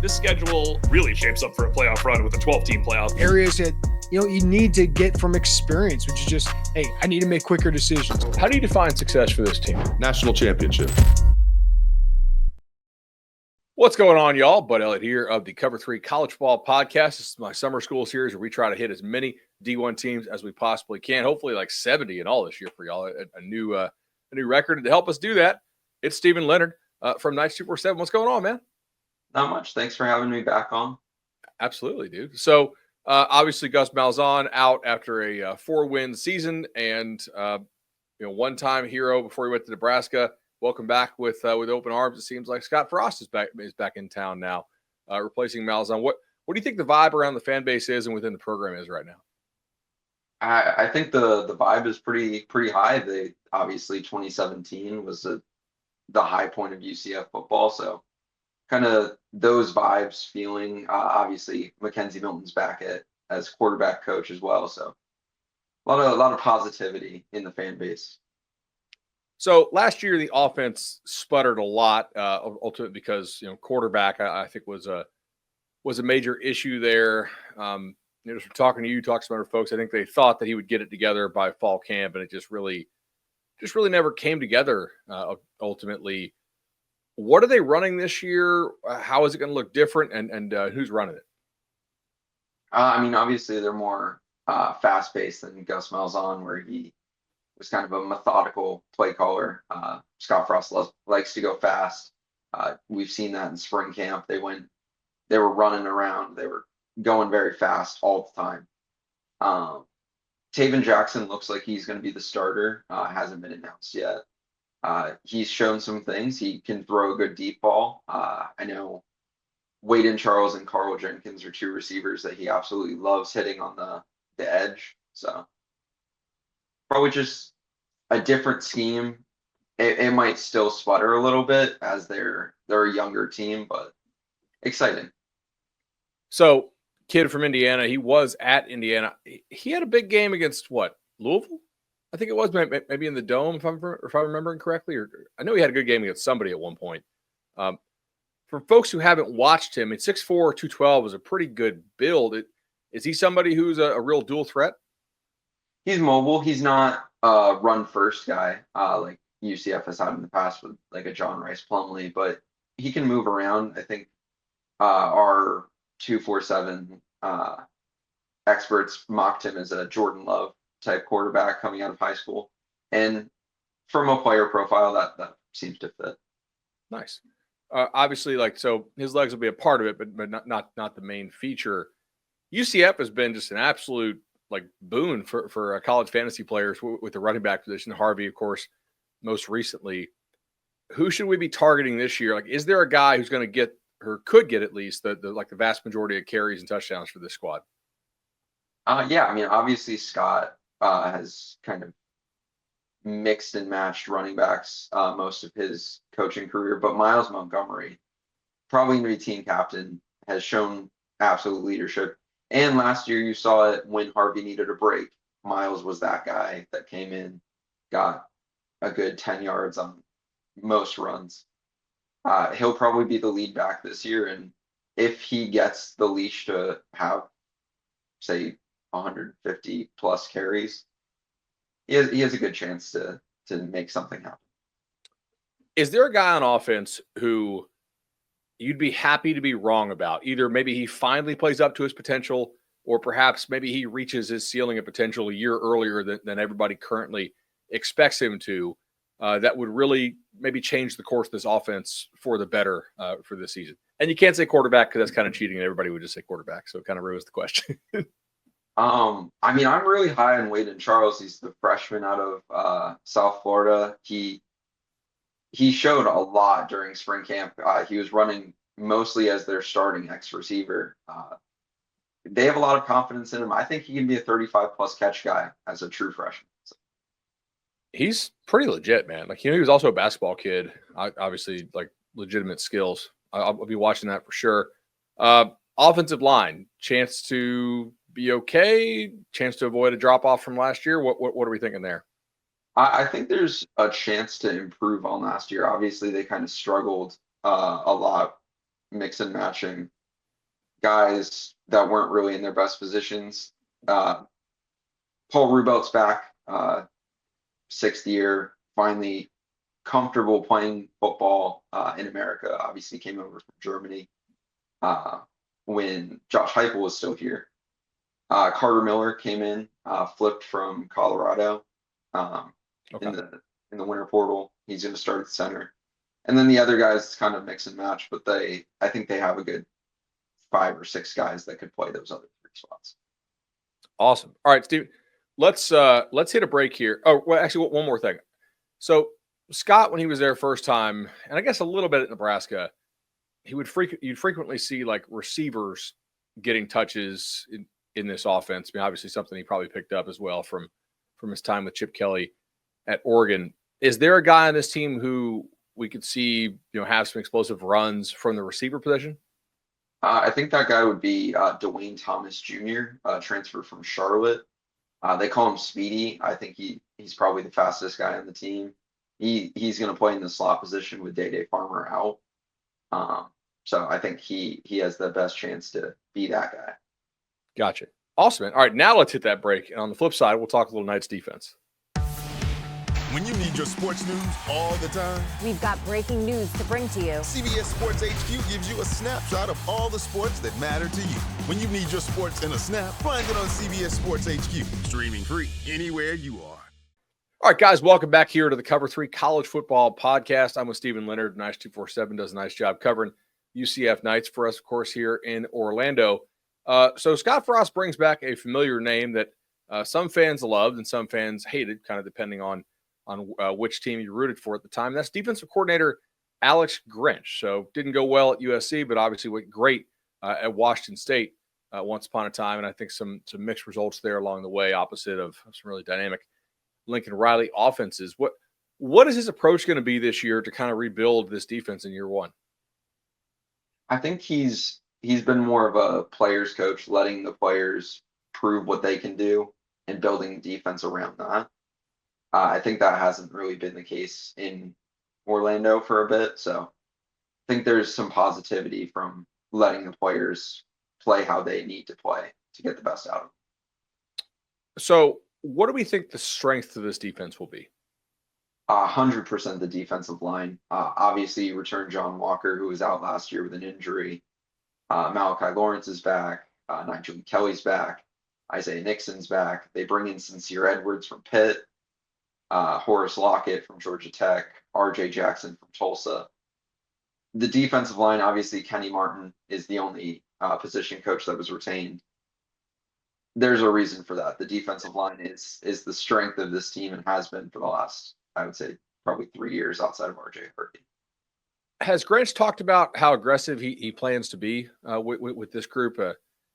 this schedule really shapes up for a playoff run with a 12-team playoff. Areas that, you need to get from experience, which is just, hey, I need to make quicker decisions. How do you define success for this team? National championship. What's going on, y'all? Bud Elliott here of the Cover 3 College Football Podcast. This is my summer school series where we try to hit as many D1 teams as we possibly can. Hopefully like 70 in all this year for y'all. A new record. And to help us do that, it's Stephen Leonard from Nights 247. What's going on, man? Not much. Thanks for having me back on. Absolutely, dude. So obviously Gus Malzahn out after a 4-win season and one-time hero before he went to Nebraska. Welcome back with open arms. It seems like Scott Frost is back in town now, replacing Malzahn. What do you think the vibe around the fan base is and within the program is right now? I think the vibe is pretty high. They obviously 2017 was the high point of UCF football, so kind of those vibes feeling. Obviously, Mackenzie Milton's back as quarterback coach as well, so a lot of positivity in the fan base. So last year the offense sputtered a lot, ultimately because quarterback I think was a major issue there. Just from talking to you, talk to some other folks, I think they thought that he would get it together by fall camp, and it just really never came together. Ultimately, what are they running this year? How is it going to look different? And who's running it? Obviously they're more fast-paced than Gus Malzahn, where he was kind of a methodical play caller. Scott Frost likes to go fast. We've seen that in spring camp. They were running around. They were going very fast all the time. Taven Jackson looks like he's going to be the starter. Hasn't been announced yet. He's shown some things. He can throw a good deep ball. I know Waden Charles and Carl Jenkins are two receivers that he absolutely loves hitting on the edge. So probably just a different scheme. It might still sputter a little bit as they're a younger team, but exciting. So, kid from Indiana, he was at Indiana. He had a big game against Louisville? I think it was maybe in the Dome, if I'm remembering correctly. Or I know he had a good game against somebody at one point. For folks who haven't watched him, at 6'4", 212 was a pretty good build. Is he somebody who's a real dual threat? He's mobile. He's not a run-first guy like UCF has had in the past with like a John Rice Plumlee, but he can move around. I think our 247 experts mocked him as a Jordan Love type quarterback coming out of high school, and from a player profile that seems to fit. Nice. Obviously, so his legs will be a part of it, but not the main feature. UCF has been just an absolute boon for college fantasy players with the running back position. Harvey, of course, most recently. Who should we be targeting this year? Is there a guy who's going to get or could get at least the vast majority of carries and touchdowns for this squad? Obviously Scott has kind of mixed and matched running backs most of his coaching career, but Miles Montgomery, probably going to be team captain, has shown absolute leadership. And last year you saw it when Harvey needed a break. Miles was that guy that came in, got a good 10 yards on most runs. He'll probably be the lead back this year, and if he gets the leash to have, say, 150 plus carries, he has a good chance to make something happen. Is there a guy on offense who you'd be happy to be wrong about? Either maybe he finally plays up to his potential, or perhaps maybe he reaches his ceiling of potential a year earlier than everybody currently expects him to, that would really maybe change the course of this offense for the better for this season. And you can't say quarterback because that's kind of cheating, and everybody would just say quarterback, so it kind of ruins the question. I'm really high on Waden Charles. He's the freshman out of South Florida. He showed a lot during spring camp. He was running mostly as their starting X receiver. They have a lot of confidence in him. I think he can be a 35-plus catch guy as a true freshman. So. He's pretty legit, man. He was also a basketball kid. Obviously, legitimate skills. I'll be watching that for sure. Offensive line, chance to be okay, chance to avoid a drop-off from last year. What are we thinking there? I think there's a chance to improve on last year. Obviously, they kind of struggled a lot mix and matching guys that weren't really in their best positions. Paul Ruben's back, sixth year, finally comfortable playing football in America. Obviously came over from Germany when Josh Heupel was still here. Carter Miller came in, flipped from Colorado Okay. in the winter portal. He's going to start at center. And then the other guys kind of mix and match, but I think they have a good 5 or 6 guys that could play those other 3 spots. Awesome. All right, Steve, let's hit a break here. Oh, well, actually, one more thing. So Scott, when he was there first time, and I guess a little bit at Nebraska, you'd frequently see like receivers getting touches in this offense. I mean, obviously something he probably picked up as well from his time with Chip Kelly at Oregon. Is there a guy on this team who we could see, have some explosive runs from the receiver position? I think that guy would be Dwayne Thomas Jr., transfer from Charlotte. They call him Speedy. I think he's probably the fastest guy on the team. He's going to play in the slot position with Day Farmer out. So I think he has the best chance to be that guy. Gotcha. Awesome, man. All right, now let's hit that break. And on the flip side, we'll talk a little Knights defense. When you need your sports news all the time, we've got breaking news to bring to you. CBS Sports HQ gives you a snapshot of all the sports that matter to you. When you need your sports in a snap, find it on CBS Sports HQ, streaming free anywhere you are. All right, guys, welcome back here to the Cover 3 College Football Podcast. I'm with Stephen Leonard. Nice 247 does a nice job covering UCF Knights for us, of course, here in Orlando. So Scott Frost brings back a familiar name that some fans loved and some fans hated, kind of depending on which team you rooted for at the time. That's defensive coordinator Alex Grinch. So didn't go well at USC, but obviously went great at Washington State once upon a time. And I think some mixed results there along the way, opposite of some really dynamic Lincoln Riley offenses. What is his approach going to be this year to kind of rebuild this defense in year one? I think he's been more of a players coach, letting the players prove what they can do and building defense around that. I think that hasn't really been the case in Orlando for a bit. So I think there's some positivity from letting the players play how they need to play to get the best out of them. So what do we think the strength of this defense will be? 100% the defensive line. Obviously, you return John Walker, who was out last year with an injury. Malachi Lawrence is back. Nigel Kelly's back. Isaiah Nixon's back. They bring in Sincere Edwards from Pitt. Horace Lockett from Georgia Tech, RJ Jackson from Tulsa. The defensive line, obviously, Kenny Martin is the only position coach that was retained. There's a reason for that. The defensive line is the strength of this team and has been for the last, I would say, probably 3 years outside of RJ Hardy. Has Grinch talked about how aggressive he plans to be with this group?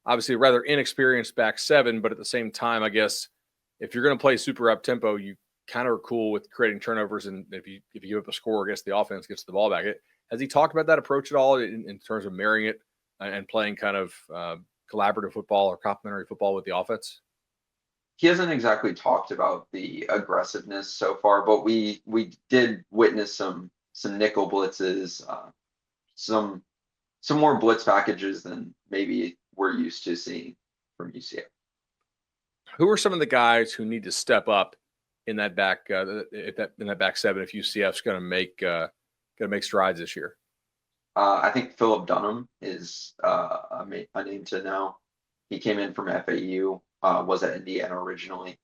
Obviously, a rather inexperienced back seven, but at the same time, I guess if you're going to play super up tempo, you kind of are cool with creating turnovers, and if you give up a score, I guess the offense gets the ball back. Has he talked about that approach at all in terms of marrying it and playing kind of collaborative football or complementary football with the offense? He hasn't exactly talked about the aggressiveness so far, but we did witness some nickel blitzes, some more blitz packages than maybe we're used to seeing from UCF. Who are some of the guys who need to step up in that back in that back seven if UCF's going to make strides this year? I think Philip Dunham is a name to know. He came in from FAU, was at Indiana originally.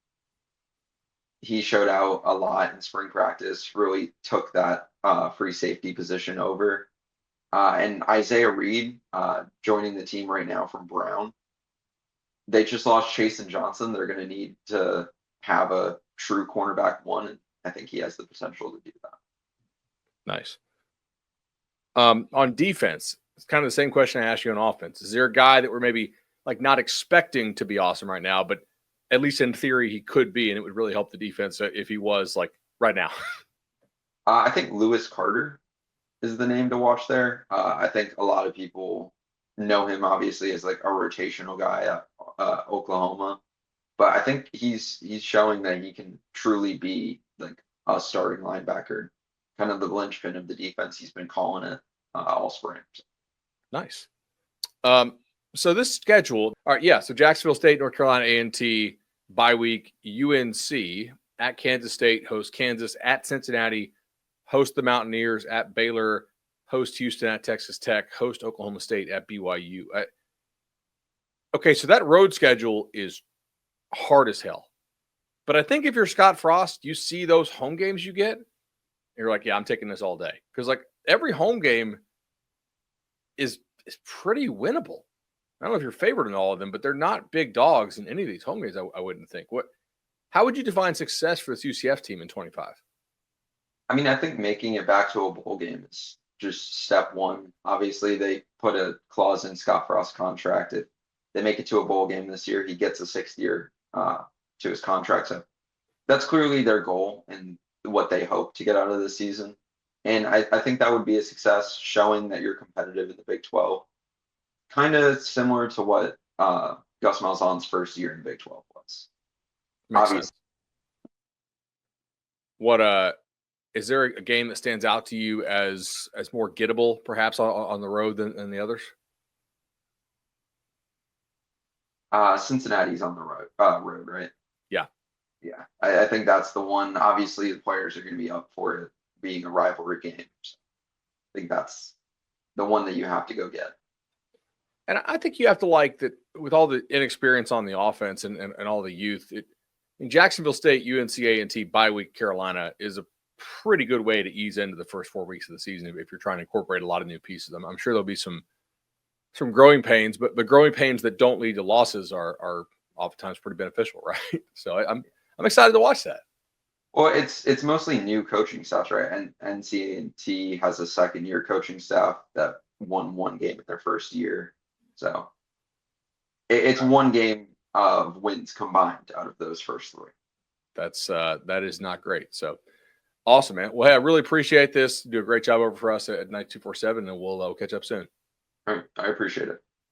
He showed out a lot in spring practice, really took that free safety position over. And Isaiah Reed joining the team right now from Brown. They just lost Chasen Johnson. They're going to need to have a true cornerback one, and I think he has the potential to do that. Nice. On defense, it's kind of the same question I asked you on offense. Is there a guy that we're maybe like not expecting to be awesome right now, but at least in theory he could be, and it would really help the defense if he was like right now? I think Lewis Carter is the name to watch there. I think a lot of people know him obviously as like a rotational guy at Oklahoma, but I think he's showing that he can truly be like a starting linebacker, kind of the linchpin of the defense. He's been calling it all spring. Nice. So this schedule, all right, yeah. So Jacksonville State, North Carolina A&T, bye week, UNC at Kansas State, host Kansas, at Cincinnati, host the Mountaineers, at Baylor, host Houston, at Texas Tech, host Oklahoma State, at BYU. Okay, so that road schedule is hard as hell. But I think if you're Scott Frost, you see those home games you get, you're like, yeah, I'm taking this all day. Because like every home game is pretty winnable. I don't know if you're favored in all of them, but they're not big dogs in any of these home games, I wouldn't think. How would you define success for this UCF team in 25? I mean, I think making it back to a bowl game is just step one. Obviously, they put a clause in Scott Frost's contract. If they make it to a bowl game this year, he gets a 6th year to his contract. So that's clearly their goal and what they hope to get out of the season. And I think that would be a success, showing that you're competitive in the Big 12. Kind of similar to what Gus Malzahn's first year in Big 12 was. Makes Obviously. sense. What is there a game that stands out to you as more gettable, perhaps on the road than the others? Cincinnati's on the road, right? Yeah. Yeah. I think that's the one. Obviously, the players are going to be up for it being a rivalry game. So I think that's the one that you have to go get. And I think you have to like that with all the inexperience on the offense and all the youth. In Jacksonville State, UNC A&T bye week, Carolina is a pretty good way to ease into the first 4 weeks of the season if you're trying to incorporate a lot of new pieces. I'm sure there'll be some growing pains, but the growing pains that don't lead to losses are oftentimes pretty beneficial, right? So I'm excited to watch that. Well, it's mostly new coaching staff, right? And NC&T has a 2nd year coaching staff that won 1 game in their first year. So it's 1 game of wins combined out of those first 3. That is not great. So awesome, man. Well, hey, I really appreciate this. You do a great job over for us at Night 247, and we'll catch up soon. All right, I appreciate it.